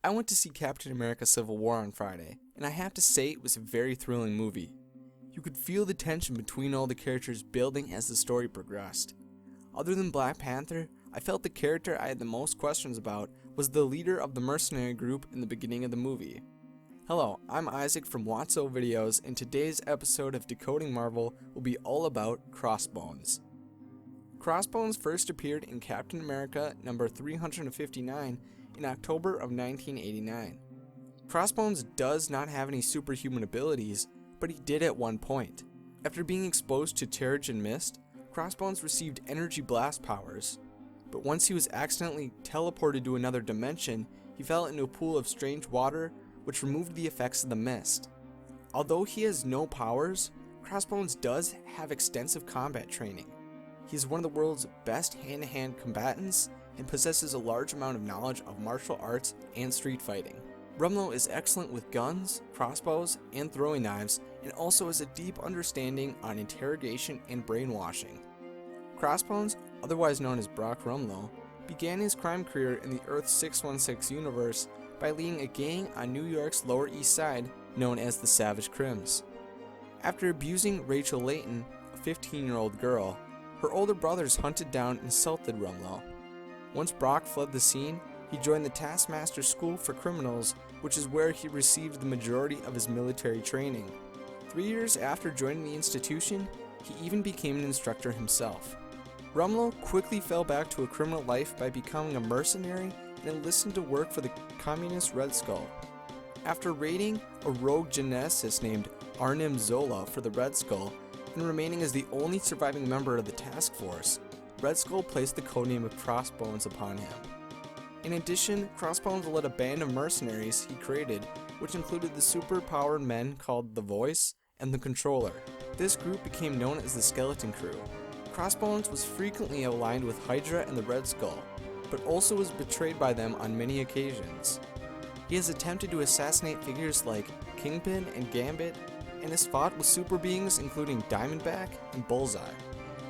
I went to see Captain America Civil War on Friday, and I have to say it was a very thrilling movie. You could feel the tension between all the characters building as the story progressed. Other than Black Panther, I felt the character I had the most questions about was the leader of the mercenary group in the beginning of the movie. Hello, I'm Isaac from Watso Videos, and today's episode of Decoding Marvel will be all about Crossbones. Crossbones first appeared in Captain America number 359 in October of 1989. Crossbones does not have any superhuman abilities, but he did at one point. After being exposed to Terrigen Mist, Crossbones received energy blast powers, but once he was accidentally teleported to another dimension, he fell into a pool of strange water which removed the effects of the mist. Although he has no powers, Crossbones does have extensive combat training. He is one of the world's best hand-to-hand combatants and possesses a large amount of knowledge of martial arts and street fighting. Rumlow is excellent with guns, crossbows, and throwing knives, and also has a deep understanding on interrogation and brainwashing. Crossbones, otherwise known as Brock Rumlow, began his crime career in the Earth 616 universe by leading a gang on New York's Lower East Side known as the Savage Crims. After abusing Rachel Layton, a 15-year-old girl, her older brothers hunted down and assaulted Rumlow. Once Brock fled the scene, he joined the Taskmaster School for Criminals, which is where he received the majority of his military training. 3 years after joining the institution, he even became an instructor himself. Rumlow quickly fell back to a criminal life by becoming a mercenary and enlisted to work for the communist Red Skull. After raiding a rogue geneticist named Arnim Zola for the Red Skull and remaining as the only surviving member of the task force, Red Skull placed the codename of Crossbones upon him. In addition, Crossbones led a band of mercenaries he created, which included the super-powered men called the Voice and the Controller. This group became known as the Skeleton Crew. Crossbones was frequently aligned with Hydra and the Red Skull, but also was betrayed by them on many occasions. He has attempted to assassinate figures like Kingpin and Gambit, and has fought with super beings including Diamondback and Bullseye.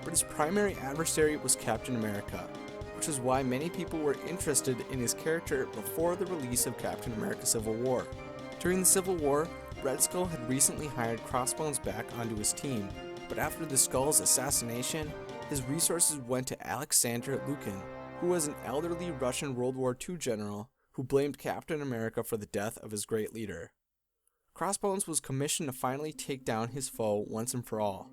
But his primary adversary was Captain America, which is why many people were interested in his character before the release of Captain America Civil War. During the Civil War, Red Skull had recently hired Crossbones back onto his team, but after the Skull's assassination, his resources went to Alexander Lukin, who was an elderly Russian World War II general who blamed Captain America for the death of his great leader. Crossbones was commissioned to finally take down his foe once and for all.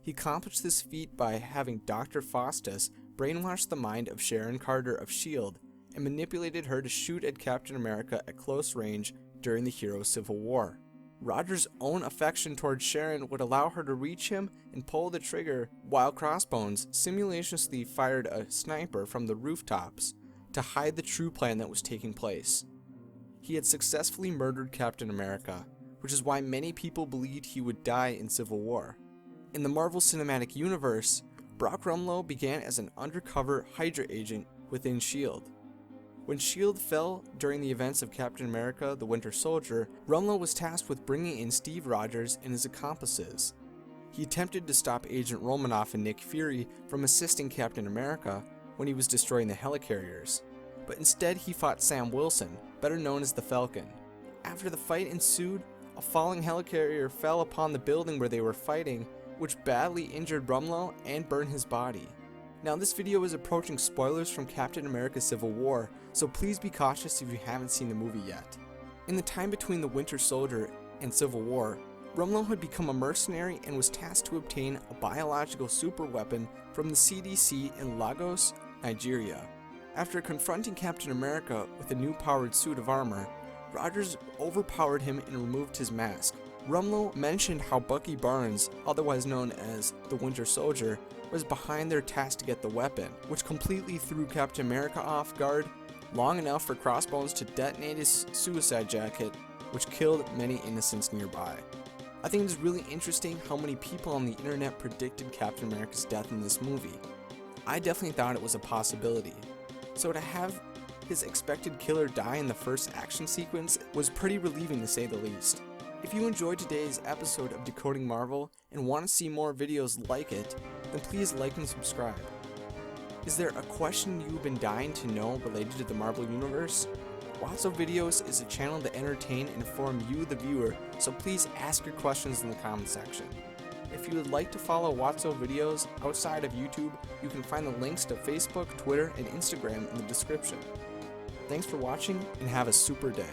He accomplished this feat by having Dr. Faustus brainwash the mind of Sharon Carter of S.H.I.E.L.D. and manipulated her to shoot at Captain America at close range during the hero's Civil War. Roger's own affection towards Sharon would allow her to reach him and pull the trigger, while Crossbones simultaneously fired a sniper from the rooftops to hide the true plan that was taking place. He had successfully murdered Captain America, which is why many people believed he would die in Civil War. In the Marvel Cinematic Universe, Brock Rumlow began as an undercover Hydra agent within S.H.I.E.L.D. When S.H.I.E.L.D. fell during the events of Captain America: The Winter Soldier, Rumlow was tasked with bringing in Steve Rogers and his accomplices. He attempted to stop Agent Romanoff and Nick Fury from assisting Captain America when he was destroying the helicarriers, but instead he fought Sam Wilson, better known as the Falcon. After the fight ensued, a falling helicarrier fell upon the building where they were fighting, which badly injured Rumlow and burned his body. Now this video is approaching spoilers from Captain America Civil War, so please be cautious if you haven't seen the movie yet. In the time between the Winter Soldier and Civil War, Rumlow had become a mercenary and was tasked to obtain a biological superweapon from the CDC in Lagos, Nigeria. After confronting Captain America with a new powered suit of armor, Rogers overpowered him and removed his mask. Rumlow mentioned how Bucky Barnes, otherwise known as the Winter Soldier, was behind their task to get the weapon, which completely threw Captain America off guard long enough for Crossbones to detonate his suicide jacket, which killed many innocents nearby. I think it's really interesting how many people on the internet predicted Captain America's death in this movie. I definitely thought it was a possibility. So to have his expected killer die in the first action sequence was pretty relieving to say the least. If you enjoyed today's episode of Decoding Marvel and want to see more videos like it, then please like and subscribe. Is there a question you've been dying to know related to the Marvel Universe? Watso Videos is a channel to entertain and inform you, the viewer, so please ask your questions in the comment section. If you would like to follow Watso Videos outside of YouTube, you can find the links to Facebook, Twitter, and Instagram in the description. Thanks for watching, and have a super day.